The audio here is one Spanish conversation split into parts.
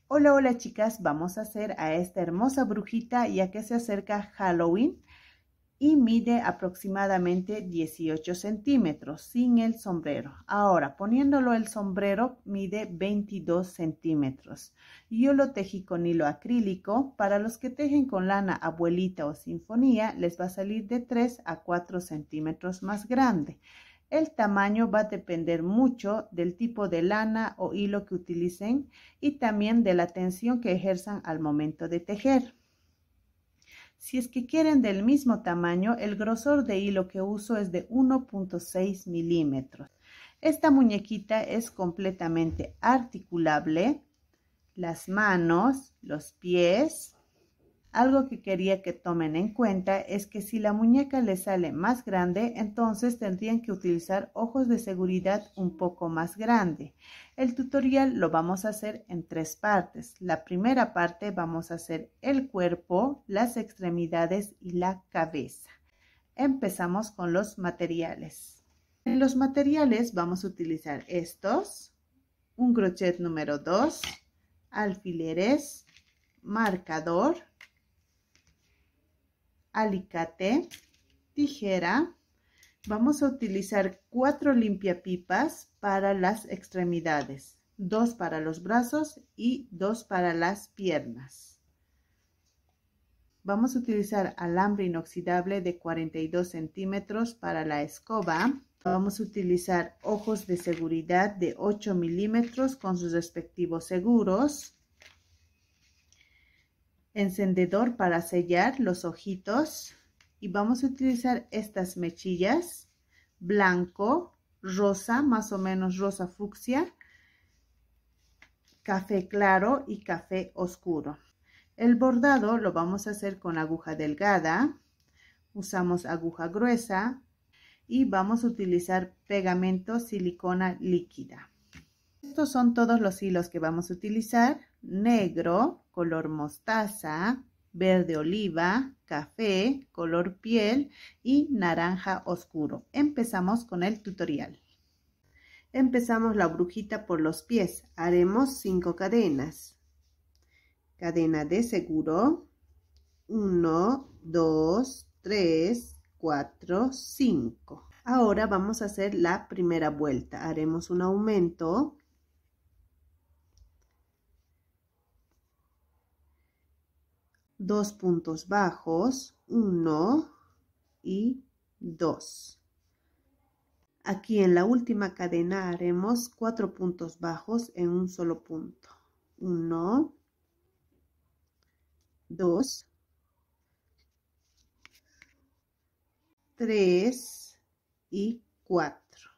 Hola, hola chicas, vamos a hacer a esta hermosa brujita ya que se acerca Halloween y mide aproximadamente 18 centímetros sin el sombrero. Ahora, poniéndolo el sombrero mide 22 centímetros. Yo lo tejí con hilo acrílico. Para los que tejen con lana abuelita o sinfonía les va a salir de 3 a 4 centímetros más grande. El tamaño va a depender mucho del tipo de lana o hilo que utilicen y también de la tensión que ejerzan al momento de tejer. Si es que quieren del mismo tamaño, el grosor de hilo que uso es de 1.6 milímetros. Esta muñequita es completamente articulable, las manos, los pies. Algo que quería que tomen en cuenta es que si la muñeca les sale más grande, entonces tendrían que utilizar ojos de seguridad un poco más grande. El tutorial lo vamos a hacer en 3 partes. La primera parte vamos a hacer el cuerpo, las extremidades y la cabeza. Empezamos con los materiales. En los materiales vamos a utilizar estos, un crochet número 2, alfileres, marcador, alicate, tijera. Vamos a utilizar 4 limpiapipas para las extremidades, 2 para los brazos y 2 para las piernas. Vamos a utilizar alambre inoxidable de 42 centímetros para la escoba. Vamos a utilizar ojos de seguridad de 8 milímetros con sus respectivos seguros. Encendedor para sellar los ojitos y vamos a utilizar estas mechillas blanco, rosa, más o menos rosa fucsia, café claro y café oscuro. El bordado lo vamos a hacer con aguja delgada, usamos aguja gruesa y vamos a utilizar pegamento silicona líquida. Estos son todos los hilos que vamos a utilizar: negro, color mostaza, verde oliva, café, color piel y naranja oscuro. Empezamos con el tutorial. Empezamos la brujita por los pies. Haremos 5 cadenas. Cadena de seguro. 1, 2, 3, 4, 5. Ahora vamos a hacer la primera vuelta. Haremos un aumento. 2 puntos bajos, 1 y 2. Aquí en la última cadena haremos 4 puntos bajos en un solo punto. 1, 2, 3 y 4.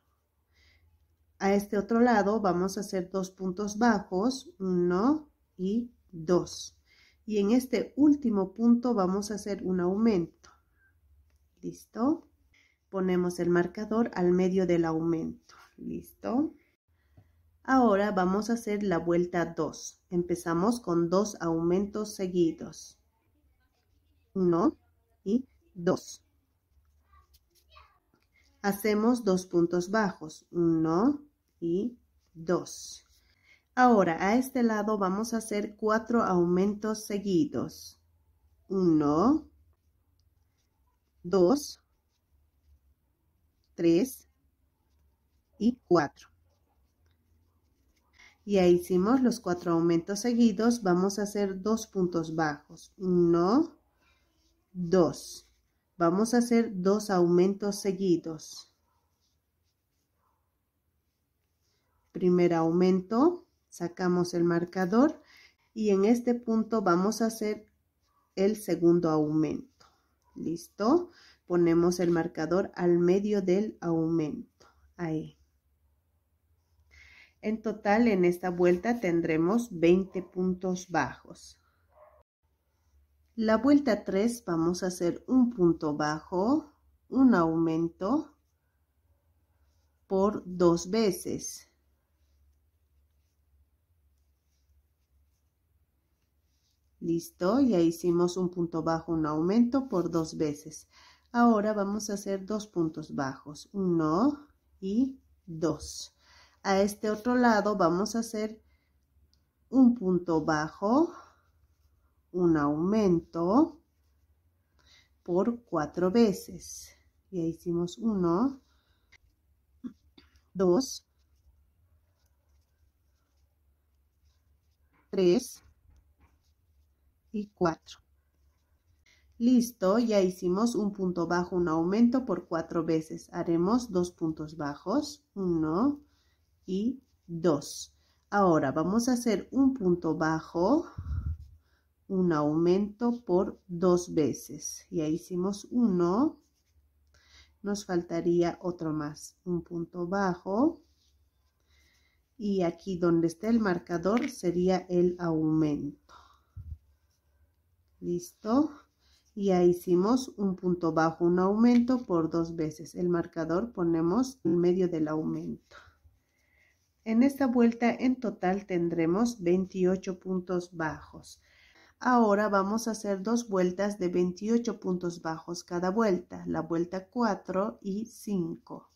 A este otro lado vamos a hacer 2 puntos bajos, 1 y 2. Y en este último punto vamos a hacer un aumento. ¿Listo? Ponemos el marcador al medio del aumento. ¿Listo? Ahora vamos a hacer la vuelta 2. Empezamos con 2 aumentos seguidos. 1 y 2. Hacemos 2 puntos bajos. 1 y 2. Ahora, a este lado vamos a hacer 4 aumentos seguidos. 1, 2, 3 y 4. Ya hicimos los 4 aumentos seguidos. Vamos a hacer 2 puntos bajos. 1, 2. Vamos a hacer 2 aumentos seguidos. Primer aumento. Sacamos el marcador y en este punto vamos a hacer el segundo aumento. ¿Listo? Ponemos el marcador al medio del aumento. Ahí. En total, en esta vuelta tendremos 20 puntos bajos. La vuelta 3 vamos a hacer un punto bajo, un aumento por 2 veces. Listo, ya hicimos un punto bajo, un aumento por 2 veces. Ahora vamos a hacer 2 puntos bajos, 1 y 2. A este otro lado vamos a hacer un punto bajo, un aumento por 4 veces. Ya hicimos 1, 2, 3 y 4. Listo, ya hicimos un punto bajo, un aumento por 4 veces. Haremos 2 puntos bajos, 1 y 2. Ahora vamos a hacer un punto bajo, un aumento por 2 veces. Ya hicimos 1, nos faltaría otro más, un punto bajo. Y aquí donde está el marcador sería el aumento. Listo. Ya hicimos un punto bajo, un aumento por 2 veces. El marcador ponemos en medio del aumento. En esta vuelta en total tendremos 28 puntos bajos. Ahora vamos a hacer 2 vueltas de 28 puntos bajos cada vuelta. La vuelta 4 y 5.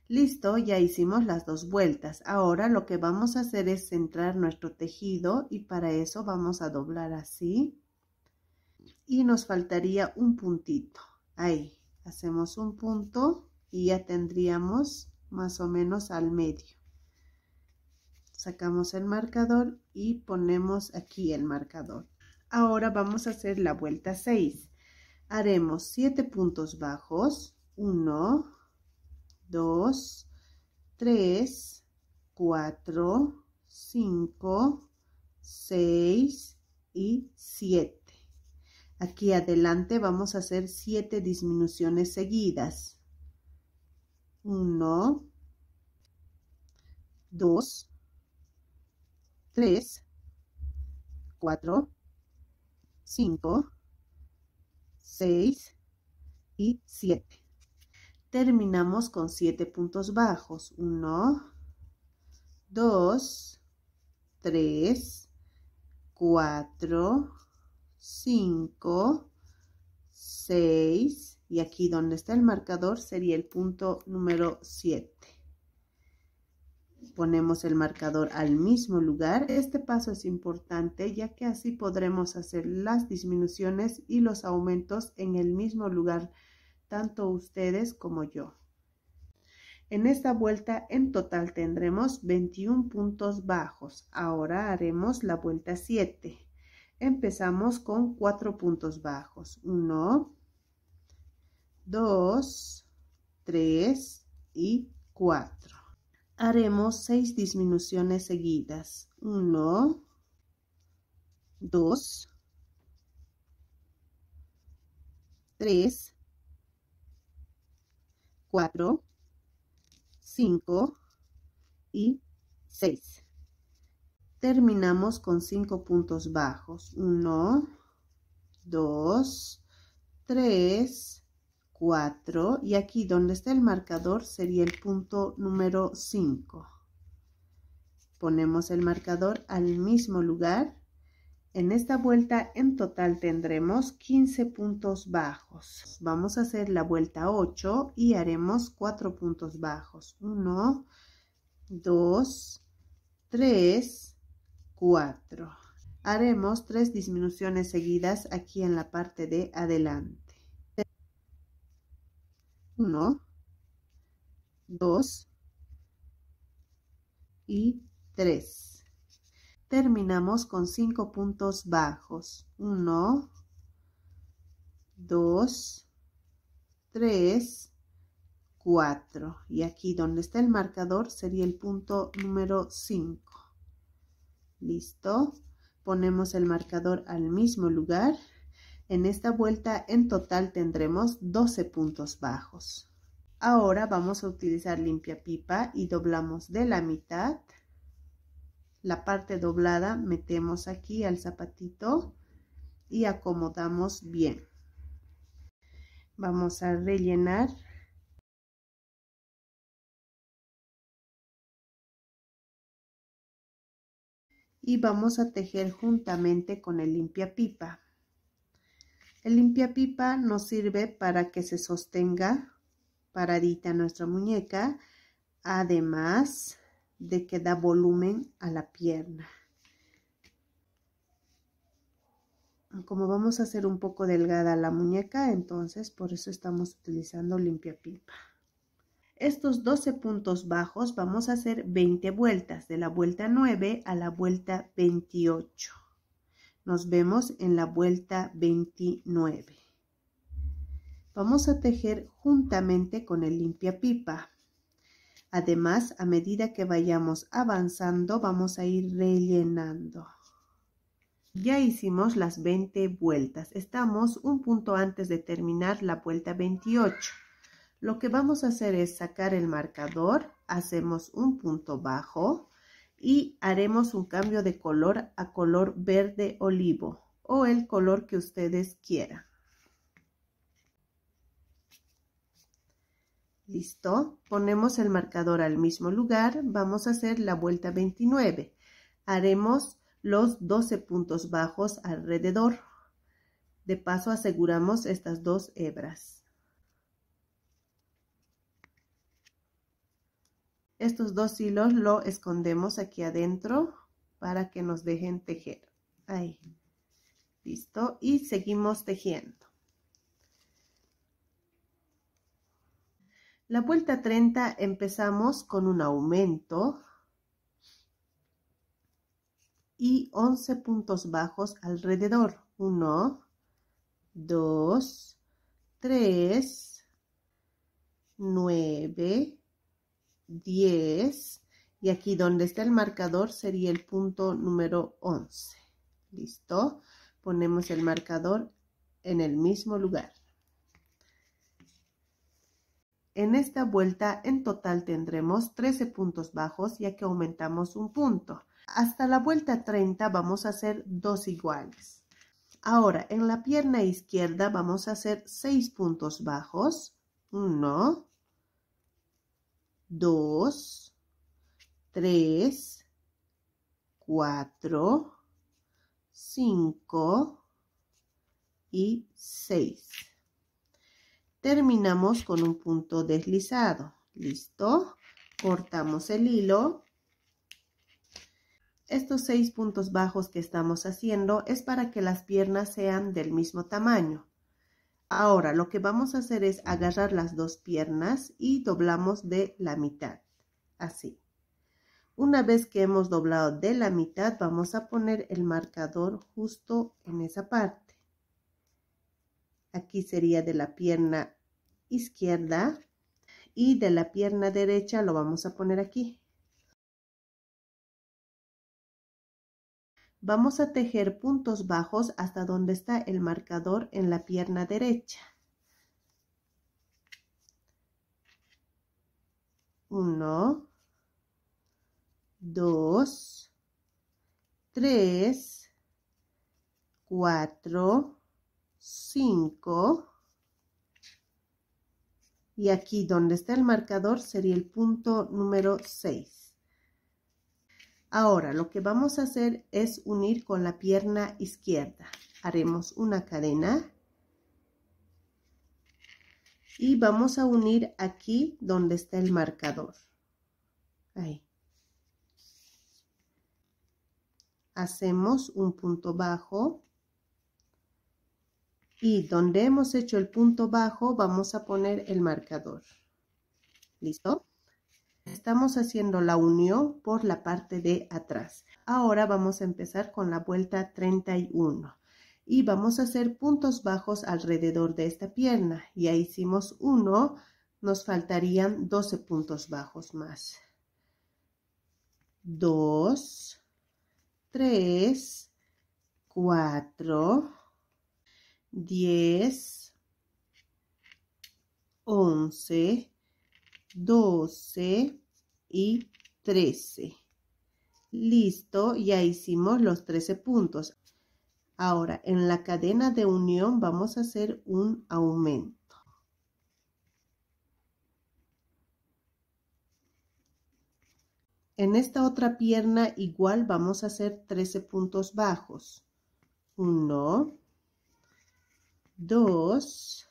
Listo, ya hicimos las 2 vueltas. Ahora lo que vamos a hacer es centrar nuestro tejido y para eso vamos a doblar así. Y nos faltaría un puntito. Ahí, hacemos un punto y ya tendríamos más o menos al medio. Sacamos el marcador y ponemos aquí el marcador. Ahora vamos a hacer la vuelta 6. Haremos 7 puntos bajos. 1, 2, 3, 4, 5, 6 y 7. Aquí adelante vamos a hacer 7 disminuciones seguidas. 1, 2, 3, 4, 5, 6 y 7. Terminamos con 7 puntos bajos. 1, 2, 3, 4, 5, 6 y aquí donde está el marcador sería el punto número 7. Ponemos el marcador al mismo lugar. Este paso es importante ya que así podremos hacer las disminuciones y los aumentos en el mismo lugar, tanto ustedes como yo. En esta vuelta en total tendremos 21 puntos bajos. Ahora haremos la vuelta 7. Empezamos con 4 puntos bajos. 1, 2, 3 y 4. Haremos 6 disminuciones seguidas. 1, 2, 3, 4, 5 y 6. Terminamos con 5 puntos bajos. 1, 2, 3, 4 y aquí donde está el marcador sería el punto número 5. Ponemos el marcador al mismo lugar. En esta vuelta en total tendremos 15 puntos bajos. Vamos a hacer la vuelta 8 y haremos 4 puntos bajos. 1, 2, 3, 4. Haremos 3 disminuciones seguidas aquí en la parte de adelante. 1, 2 y 3. Terminamos con 5 puntos bajos. 1, 2, 3, 4. Y aquí donde está el marcador sería el punto número 5. Listo. Ponemos el marcador al mismo lugar. En esta vuelta en total tendremos 12 puntos bajos. Ahora vamos a utilizar limpiapipa y doblamos de la mitad. La parte doblada metemos aquí al zapatito y acomodamos bien. Vamos a rellenar. Y vamos a tejer juntamente con el limpiapipa. El limpiapipa nos sirve para que se sostenga paradita nuestra muñeca. Además, de que da volumen a la pierna. Como vamos a hacer un poco delgada la muñeca, entonces por eso estamos utilizando limpiapipa. Estos 12 puntos bajos vamos a hacer 20 vueltas, de la vuelta 9 a la vuelta 28. Nos vemos en la vuelta 29. Vamos a tejer juntamente con el limpiapipa. Además, a medida que vayamos avanzando, vamos a ir rellenando. Ya hicimos las 20 vueltas. Estamos un punto antes de terminar la vuelta 28. Lo que vamos a hacer es sacar el marcador, hacemos un punto bajo y haremos un cambio de color a color verde olivo o el color que ustedes quieran. ¿Listo? Ponemos el marcador al mismo lugar. Vamos a hacer la vuelta 29. Haremos los 12 puntos bajos alrededor. De paso aseguramos estas 2 hebras. Estos 2 hilos lo escondemos aquí adentro para que nos dejen tejer. Ahí. Listo. Y seguimos tejiendo. La vuelta 30 empezamos con un aumento y 11 puntos bajos alrededor. 1, 2, 3, 9, 10 y aquí donde está el marcador sería el punto número 11. ¿Listo? Ponemos el marcador en el mismo lugar. En esta vuelta en total tendremos 13 puntos bajos ya que aumentamos un punto. Hasta la vuelta 30 vamos a hacer 2 iguales. Ahora en la pierna izquierda vamos a hacer 6 puntos bajos. 1, 2, 3, 4, 5 y 6. Terminamos con un punto deslizado. ¿Listo? Cortamos el hilo. Estos 6 puntos bajos que estamos haciendo es para que las piernas sean del mismo tamaño. Ahora lo que vamos a hacer es agarrar las 2 piernas y doblamos de la mitad. Así. Una vez que hemos doblado de la mitad, vamos a poner el marcador justo en esa parte. Aquí sería de la pierna izquierda y de la pierna derecha lo vamos a poner aquí. Vamos a tejer puntos bajos hasta donde está el marcador en la pierna derecha. 1, 2, 3, 4, 5 y aquí donde está el marcador sería el punto número 6. Ahora lo que vamos a hacer es unir con la pierna izquierda. Haremos una cadena y vamos a unir aquí donde está el marcador. Ahí. Hacemos un punto bajo y donde hemos hecho el punto bajo vamos a poner el marcador. ¿Listo? Estamos haciendo la unión por la parte de atrás. Ahora vamos a empezar con la vuelta 31 y vamos a hacer puntos bajos alrededor de esta pierna. Ya hicimos 1, nos faltarían 12 puntos bajos más. 2, 3, 4, 10, 11, 12 y 13. Listo, ya hicimos los 13 puntos. Ahora en la cadena de unión vamos a hacer un aumento. En esta otra pierna igual vamos a hacer 13 puntos bajos. 1, 2,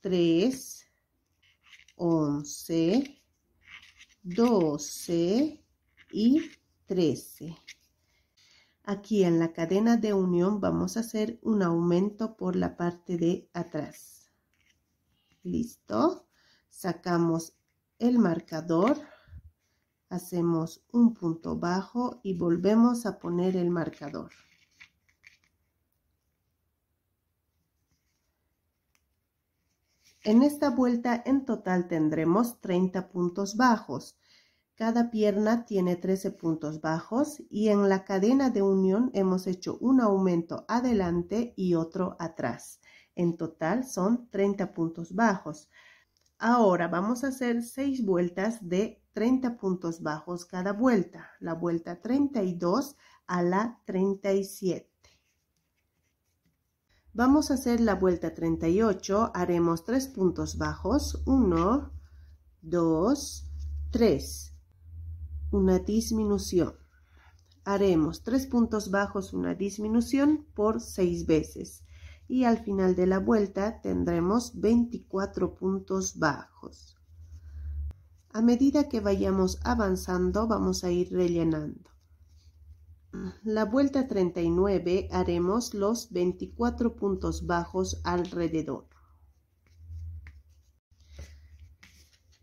3, 11, 12 y 13. Aquí en la cadena de unión vamos a hacer un aumento por la parte de atrás. Listo. Sacamos el marcador, hacemos un punto bajo y volvemos a poner el marcador. En esta vuelta en total tendremos 30 puntos bajos. Cada pierna tiene 13 puntos bajos y en la cadena de unión hemos hecho un aumento adelante y otro atrás. En total son 30 puntos bajos. Ahora vamos a hacer 6 vueltas de 30 puntos bajos cada vuelta. La vuelta 32 a la 37. Vamos a hacer la vuelta 38, haremos 3 puntos bajos, 1, 2, 3, una disminución. Haremos 3 puntos bajos, una disminución por 6 veces. Y al final de la vuelta tendremos 24 puntos bajos. A medida que vayamos avanzando, vamos a ir rellenando. La vuelta 39 haremos los 24 puntos bajos alrededor.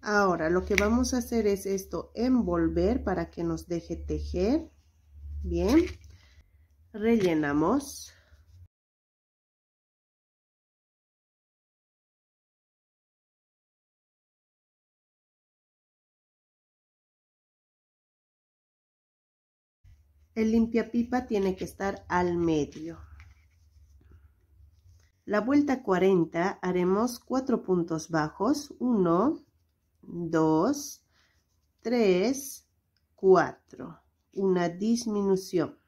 Ahora lo que vamos a hacer es esto, envolver para que nos deje tejer. Bien, rellenamos. El limpiapipa tiene que estar al medio. La vuelta 40 haremos 4 puntos bajos, 1, 2, 3, 4, una disminución.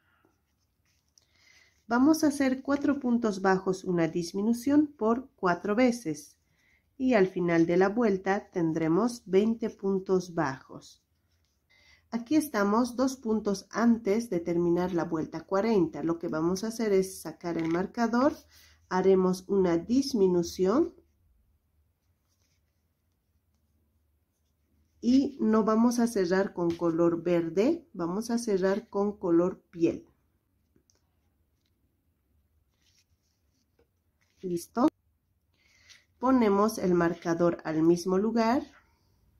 Vamos a hacer 4 puntos bajos, una disminución por 4 veces y al final de la vuelta tendremos 20 puntos bajos. Aquí estamos 2 puntos antes de terminar la vuelta 40. Lo que vamos a hacer es sacar el marcador, haremos una disminución y no vamos a cerrar con color verde, vamos a cerrar con color piel. ¿Listo? Ponemos el marcador al mismo lugar.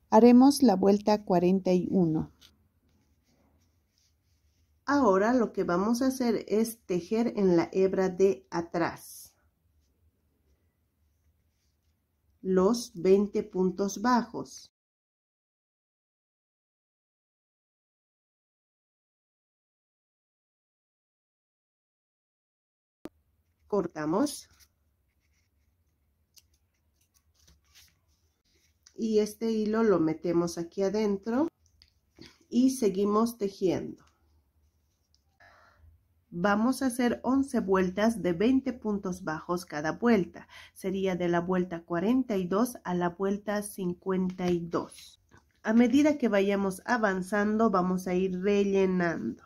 Haremos la vuelta 41. Ahora lo que vamos a hacer es tejer en la hebra de atrás los 20 puntos bajos. Cortamos y este hilo lo metemos aquí adentro y seguimos tejiendo. Vamos a hacer 11 vueltas de 20 puntos bajos cada vuelta. Sería de la vuelta 42 a la vuelta 52. A medida que vayamos avanzando, vamos a ir rellenando.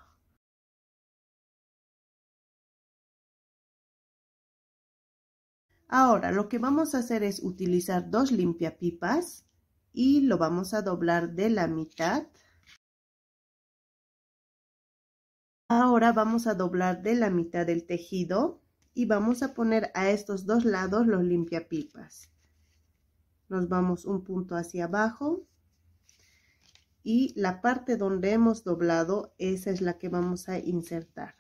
Ahora, lo que vamos a hacer es utilizar 2 limpiapipas y lo vamos a doblar de la mitad. Ahora vamos a doblar de la mitad del tejido y vamos a poner a estos 2 lados los limpiapipas. Nos vamos un punto hacia abajo y la parte donde hemos doblado, esa es la que vamos a insertar.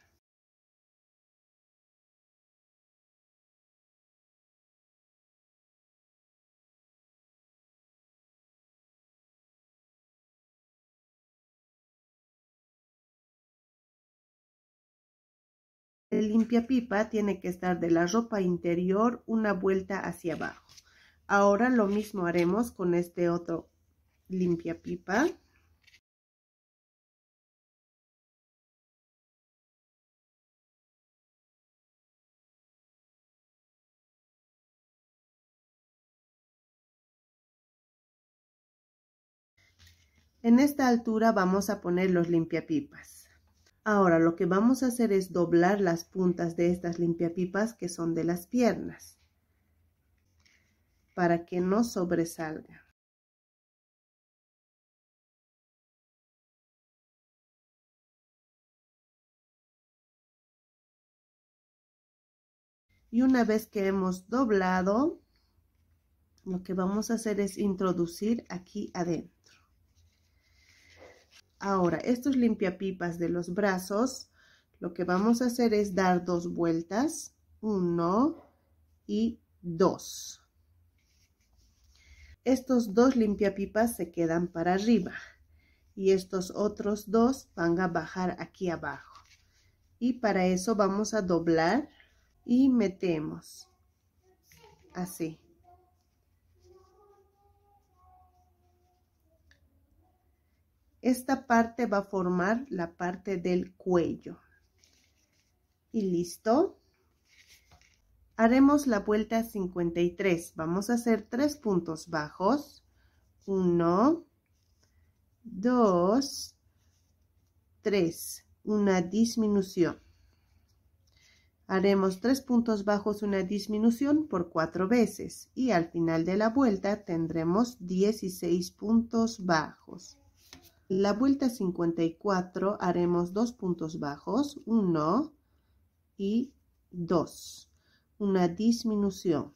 El limpiapipa tiene que estar de la ropa interior una vuelta hacia abajo. Ahora lo mismo haremos con este otro limpiapipa. En esta altura vamos a poner los limpiapipas. Ahora lo que vamos a hacer es doblar las puntas de estas limpiapipas que son de las piernas para que no sobresalga. Y una vez que hemos doblado, lo que vamos a hacer es introducir aquí adentro. Ahora, estos limpiapipas de los brazos, lo que vamos a hacer es dar 2 vueltas, 1 y 2. Estos 2 limpiapipas se quedan para arriba y estos otros 2 van a bajar aquí abajo. Y para eso vamos a doblar y metemos así. Esta parte va a formar la parte del cuello. Y listo. Haremos la vuelta 53. Vamos a hacer 3 puntos bajos. 1, 2, 3. Una disminución. Haremos 3 puntos bajos, una disminución por 4 veces. Y al final de la vuelta tendremos 16 puntos bajos. La vuelta 54 haremos 2 puntos bajos, 1 y 2, una disminución.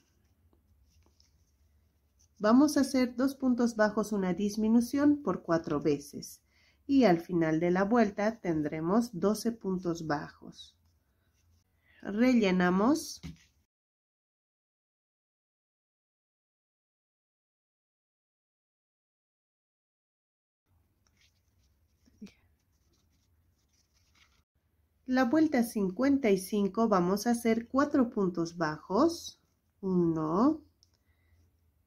Vamos a hacer 2 puntos bajos, una disminución por 4 veces. Y al final de la vuelta tendremos 12 puntos bajos. Rellenamos. La vuelta 55 vamos a hacer 4 puntos bajos. 1,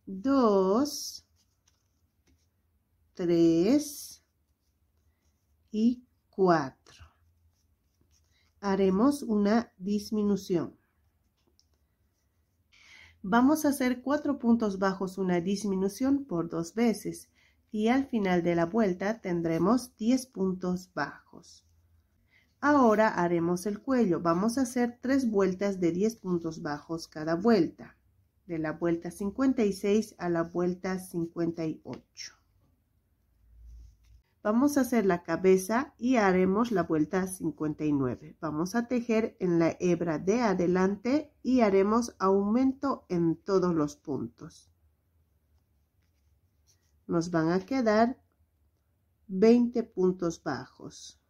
2, 3 y 4. Haremos una disminución. Vamos a hacer 4 puntos bajos, una disminución por 2 veces. Y al final de la vuelta tendremos 10 puntos bajos. Ahora haremos el cuello. Vamos a hacer 3 vueltas de 10 puntos bajos cada vuelta. De la vuelta 56 a la vuelta 58. Vamos a hacer la cabeza y haremos la vuelta 59. Vamos a tejer en la hebra de adelante y haremos aumento en todos los puntos. Nos van a quedar 20 puntos bajos.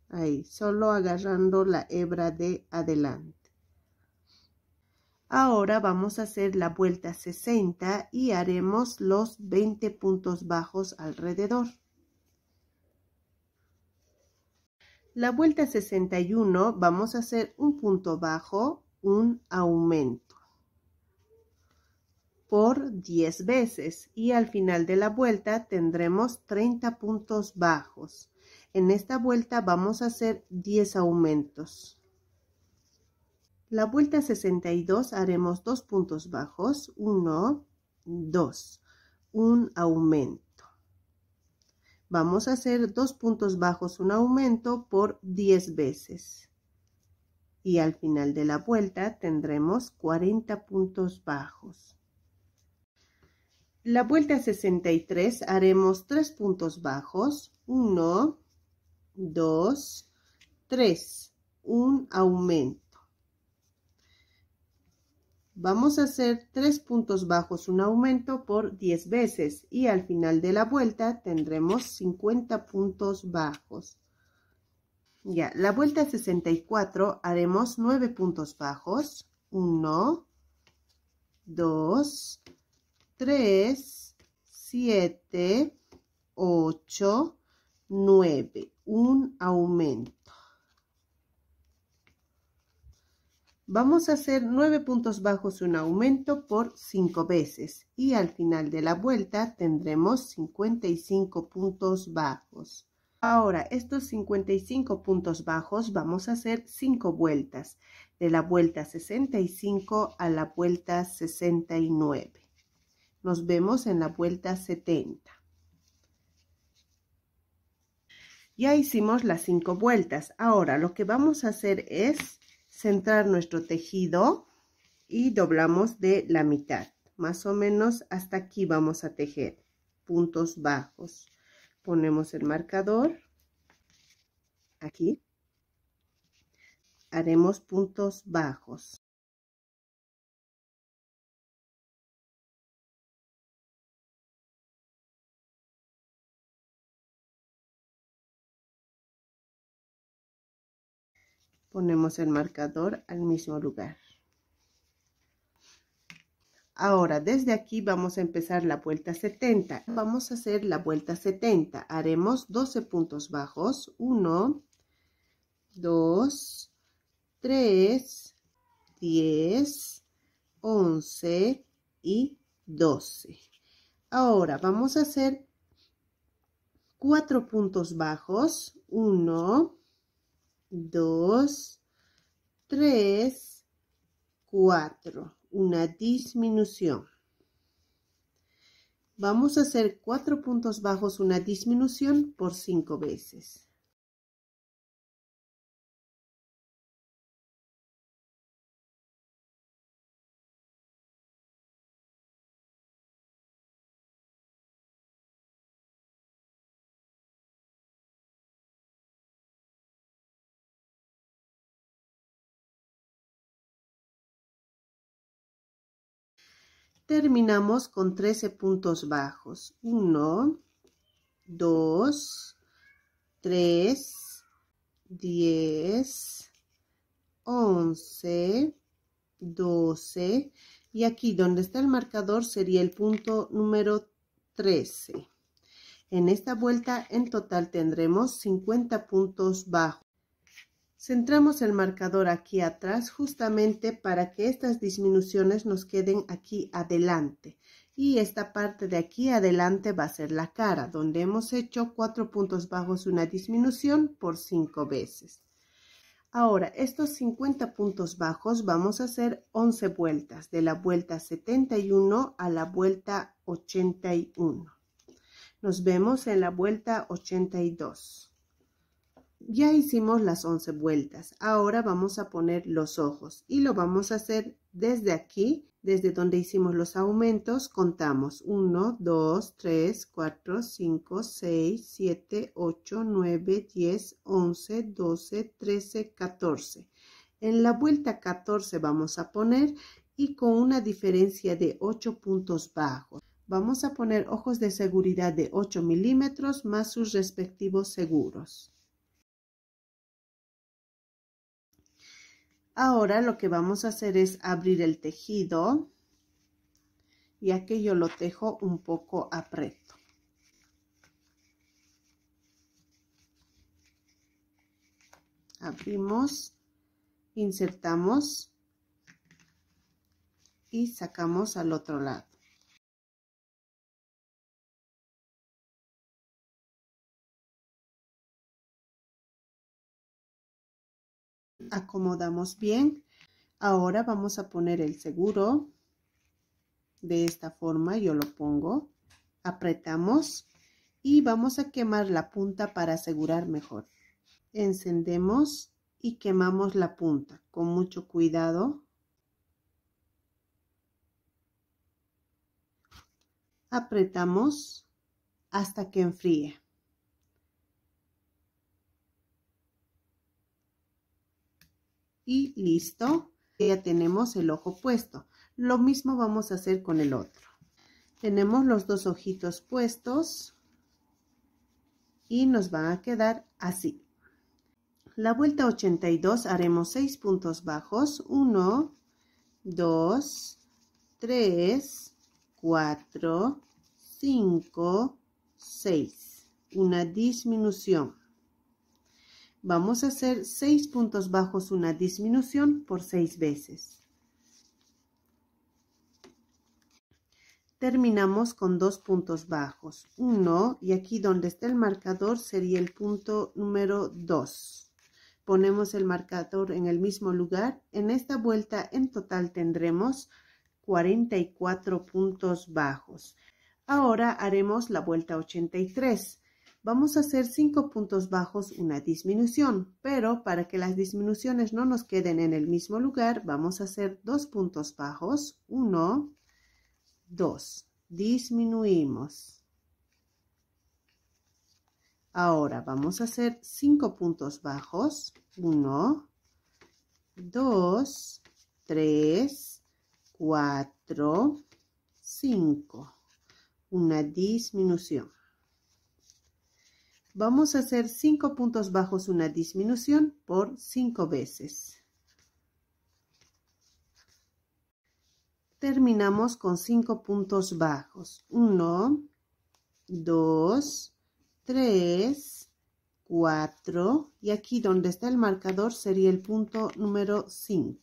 Ahí, solo agarrando la hebra de adelante. Ahora vamos a hacer la vuelta 60 y haremos los 20 puntos bajos alrededor. La vuelta 61 vamos a hacer un punto bajo, un aumento por 10 veces y al final de la vuelta tendremos 30 puntos bajos. En esta vuelta vamos a hacer 10 aumentos. La vuelta 62 haremos 2 puntos bajos, 1, 2, un aumento. Vamos a hacer 2 puntos bajos, un aumento por 10 veces. Y al final de la vuelta tendremos 40 puntos bajos. La vuelta 63 haremos 3 puntos bajos, 1, 2, 3, un aumento. Vamos a hacer 3 puntos bajos, un aumento por 10 veces y al final de la vuelta tendremos 50 puntos bajos. Ya, la vuelta 64 haremos 9 puntos bajos, 1, 2, 3, 7, 8, 9, un aumento. Vamos a hacer 9 puntos bajos, un aumento por 5 veces y al final de la vuelta tendremos 55 puntos bajos. Ahora, estos 55 puntos bajos vamos a hacer 5 vueltas, de la vuelta 65 a la vuelta 69. Nos vemos en la vuelta 70. Ya hicimos las 5 vueltas. Ahora lo que vamos a hacer es centrar nuestro tejido y doblamos de la mitad. Más o menos hasta aquí vamos a tejer. puntos bajos. Ponemos el marcador aquí. Haremos puntos bajos. Ponemos el marcador al mismo lugar. Ahora, desde aquí vamos a empezar la vuelta 70. Vamos a hacer la vuelta 70. Haremos 12 puntos bajos. 1, 2, 3, 10, 11 y 12. Ahora vamos a hacer 4 puntos bajos. 1, 2, 3, 4. Una disminución. Vamos a hacer 4 puntos bajos, una disminución por 5 veces. Terminamos con 13 puntos bajos. 1, 2, 3, 10, 11, 12. Y aquí donde está el marcador sería el punto número 13. En esta vuelta en total tendremos 50 puntos bajos. Centramos el marcador aquí atrás justamente para que estas disminuciones nos queden aquí adelante. Y esta parte de aquí adelante va a ser la cara, donde hemos hecho 4 puntos bajos, una disminución por 5 veces. Ahora, estos 50 puntos bajos vamos a hacer 11 vueltas, de la vuelta 71 a la vuelta 81. Nos vemos en la vuelta 82. Ya hicimos las 11 vueltas. Ahora vamos a poner los ojos y lo vamos a hacer desde aquí, desde donde hicimos los aumentos. Contamos 1, 2, 3, 4, 5, 6, 7, 8, 9, 10, 11, 12, 13, 14. En la vuelta 14 vamos a poner y con una diferencia de 8 puntos bajos. Vamos a poner ojos de seguridad de 8 milímetros más sus respectivos seguros. Ahora lo que vamos a hacer es abrir el tejido, ya que yo lo tejo un poco aprieto. Abrimos, insertamos y sacamos al otro lado. Acomodamos bien. Ahora vamos a poner el seguro. De esta forma yo lo pongo. Apretamos y vamos a quemar la punta para asegurar mejor. Encendemos y quemamos la punta con mucho cuidado. Apretamos hasta que enfríe. Y listo, ya tenemos el ojo puesto. Lo mismo vamos a hacer con el otro. Tenemos los dos ojitos puestos y nos van a quedar así. La vuelta 82 haremos 6 puntos bajos. 1, 2, 3, 4, 5, 6. Una disminución. Vamos a hacer 6 puntos bajos, una disminución por 6 veces. Terminamos con 2 puntos bajos. 1 y aquí donde está el marcador sería el punto número 2. Ponemos el marcador en el mismo lugar. En esta vuelta en total tendremos 44 puntos bajos. Ahora haremos la vuelta 83. Vamos a hacer 5 puntos bajos, una disminución, pero para que las disminuciones no nos queden en el mismo lugar, vamos a hacer 2 puntos bajos, 1, 2, disminuimos, Ahora vamos a hacer 5 puntos bajos. 1, 2, 3, 4, 5. Una disminución. Vamos a hacer 5 puntos bajos, una disminución por 5 veces. Terminamos con 5 puntos bajos. 1, 2, 3, 4. Y aquí donde está el marcador sería el punto número 5.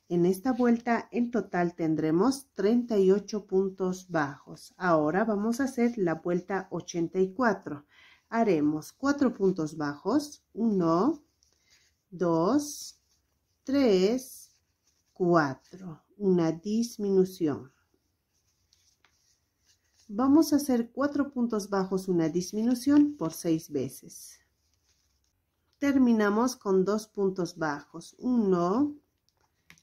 En esta vuelta en total tendremos 38 puntos bajos. Ahora vamos a hacer la vuelta 84. Haremos 4 puntos bajos. 1, 2, 3, 4. Una disminución. Vamos a hacer 4 puntos bajos, una disminución por 6 veces. Terminamos con 2 puntos bajos. 1,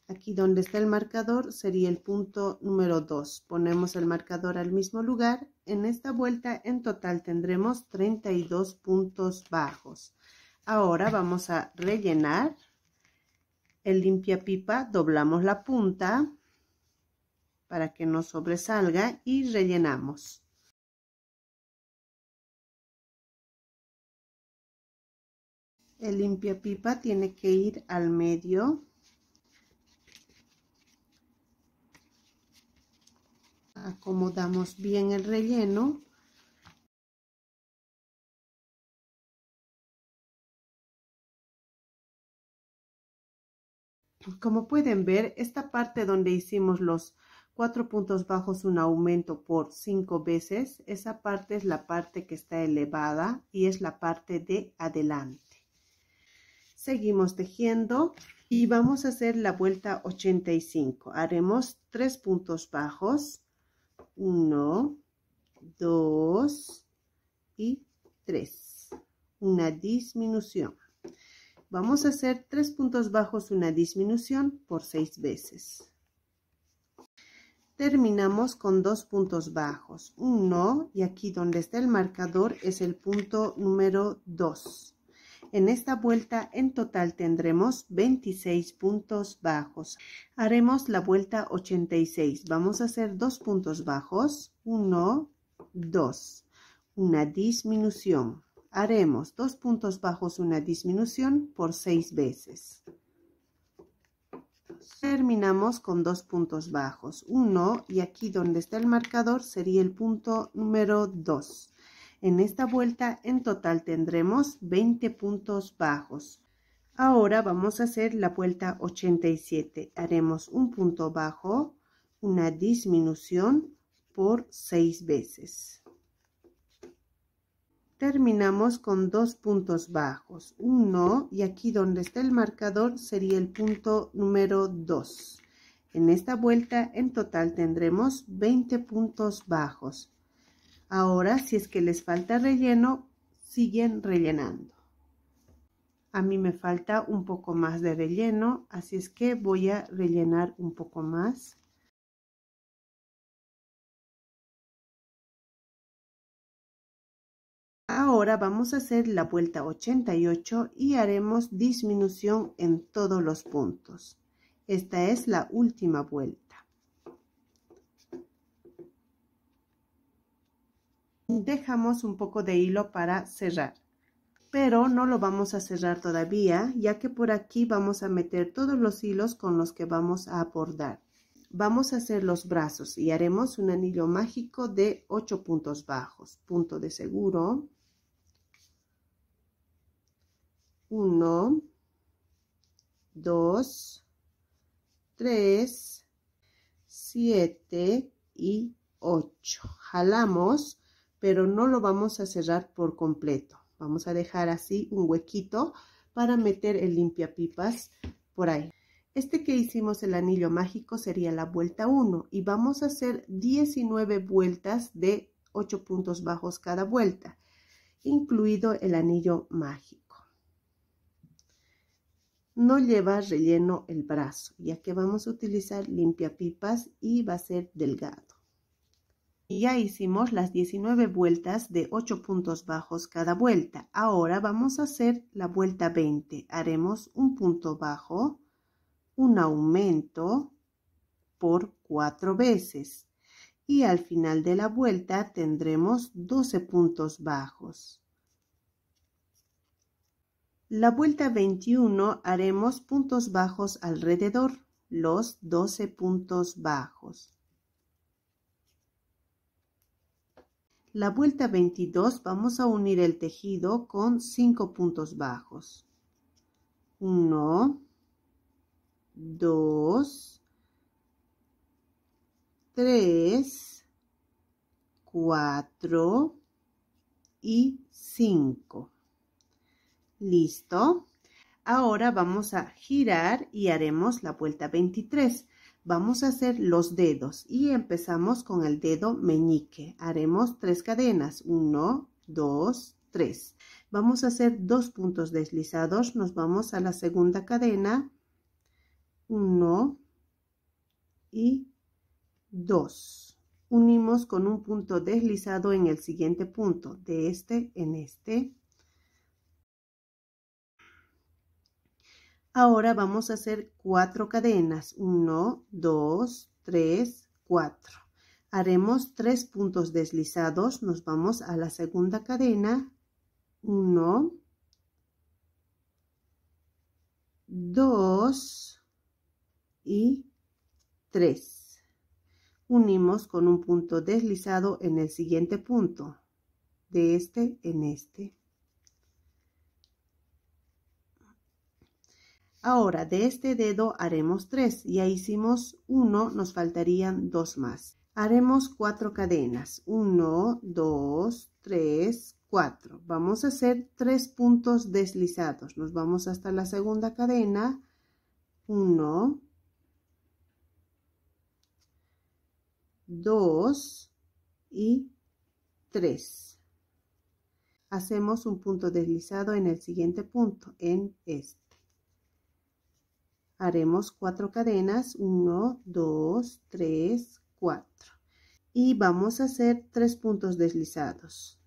aquí donde está el marcador sería el punto número 2. Ponemos el marcador al mismo lugar. En esta vuelta en total tendremos 32 puntos bajos. Ahora vamos a rellenar el limpiapipa. Doblamos la punta para que no sobresalga y rellenamos. El limpiapipa tiene que ir al medio. Acomodamos bien el relleno. Como pueden ver, esta parte donde hicimos los 4 puntos bajos, un aumento por 5 veces, esa parte es la parte que está elevada y es la parte de adelante. Seguimos tejiendo y vamos a hacer la vuelta 85. Haremos 3 puntos bajos. 1, 2 y 3. Una disminución. Vamos a hacer 3 puntos bajos, una disminución por 6 veces. Terminamos con 2 puntos bajos. 1 y aquí donde está el marcador es el punto número 2. En esta vuelta en total tendremos 26 puntos bajos. Haremos la vuelta 86. Vamos a hacer 2 puntos bajos. 1, 2. Una disminución. Haremos 2 puntos bajos, una disminución por 6 veces. Terminamos con 2 puntos bajos. 1 y aquí donde está el marcador sería el punto número 2. En esta vuelta en total tendremos 20 puntos bajos. Ahora vamos a hacer la vuelta 87. Haremos un punto bajo, una disminución por 6 veces. Terminamos con 2 puntos bajos. 1 y aquí donde está el marcador sería el punto número 2. En esta vuelta en total tendremos 20 puntos bajos. Ahora, si es que les falta relleno, siguen rellenando. A mí me falta un poco más de relleno, así es que voy a rellenar un poco más. Ahora vamos a hacer la vuelta 88 y haremos disminución en todos los puntos. Esta es la última vuelta. Dejamos un poco de hilo para cerrar, pero no lo vamos a cerrar todavía, ya que por aquí vamos a meter todos los hilos con los que vamos a bordar. Vamos a hacer los brazos y haremos un anillo mágico de 8 puntos bajos. Punto de seguro. 1, 2, 3, 7 y 8. Jalamos, pero no lo vamos a cerrar por completo. Vamos a dejar así un huequito para meter el limpiapipas por ahí. Este que hicimos el anillo mágico sería la vuelta 1 y vamos a hacer 19 vueltas de 8 puntos bajos cada vuelta, incluido el anillo mágico. No lleva relleno el brazo, ya que vamos a utilizar limpiapipas y va a ser delgado. Ya hicimos las 19 vueltas de 8 puntos bajos cada vuelta. Ahora vamos a hacer la vuelta 20. Haremos un punto bajo, un aumento por 4 veces. Y al final de la vuelta tendremos 12 puntos bajos. La vuelta 21 haremos puntos bajos alrededor, los 12 puntos bajos. La vuelta 22 vamos a unir el tejido con 5 puntos bajos. 1, 2, 3, 4 y 5. ¿Listo? Ahora vamos a girar y haremos la vuelta 23. Vamos a hacer los dedos y empezamos con el dedo meñique. Haremos 3 cadenas. 1, 2, 3. Vamos a hacer 2 puntos deslizados. Nos vamos a la segunda cadena. 1 y 2. Unimos con un punto deslizado en el siguiente punto. De este en este. Ahora vamos a hacer 4 cadenas. 1, 2, 3, 4. Haremos 3 puntos deslizados. Nos vamos a la segunda cadena. 1, 2 y 3. Unimos con un punto deslizado en el siguiente punto. De este en este. Ahora de este dedo haremos 3, ya hicimos 1, nos faltarían 2 más. Haremos 4 cadenas, 1, 2, 3, 4. Vamos a hacer 3 puntos deslizados, nos vamos hasta la segunda cadena, 1, 2 y 3. Hacemos un punto deslizado en el siguiente punto, en este. Haremos 4 cadenas, 1, 2, 3, 4. Y vamos a hacer 3 puntos deslizados.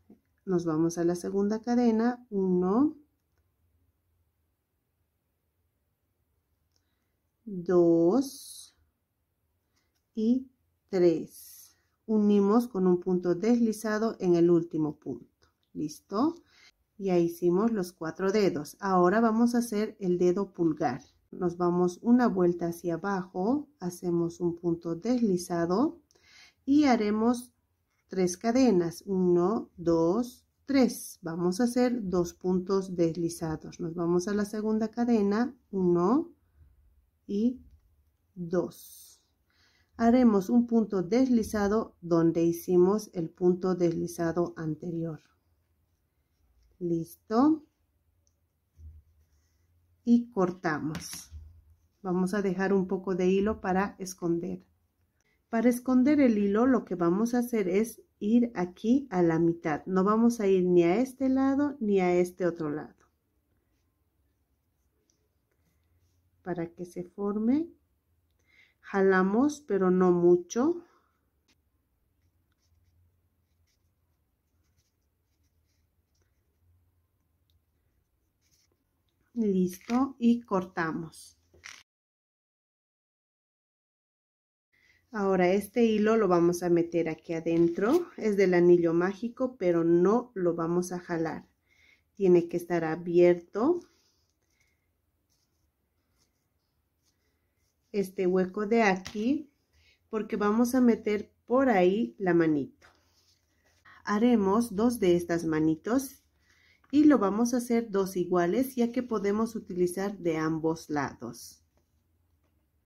Nos vamos a la segunda cadena, 1, 2 y 3. Unimos con un punto deslizado en el último punto. ¿Listo? Ya hicimos los 4 dedos. Ahora vamos a hacer el dedo pulgar. Nos vamos una vuelta hacia abajo, hacemos un punto deslizado y haremos 3 cadenas, 1, 2, 3. Vamos a hacer 2 puntos deslizados. Nos vamos a la segunda cadena, 1 y 2. Haremos un punto deslizado donde hicimos el punto deslizado anterior. ¿Listo? Y cortamos. Vamos a dejar un poco de hilo para esconder. Para esconder el hilo lo que vamos a hacer es ir aquí a la mitad. No vamos a ir ni a este lado ni a este otro lado. Para que se forme, jalamos pero no mucho. Listo, y cortamos. Ahora este hilo lo vamos a meter aquí adentro. Es del anillo mágico, pero no lo vamos a jalar. Tiene que estar abierto. Este hueco de aquí, porque vamos a meter por ahí la manito. Haremos 2 de estas manitos. Y lo vamos a hacer 2 iguales, ya que podemos utilizar de ambos lados.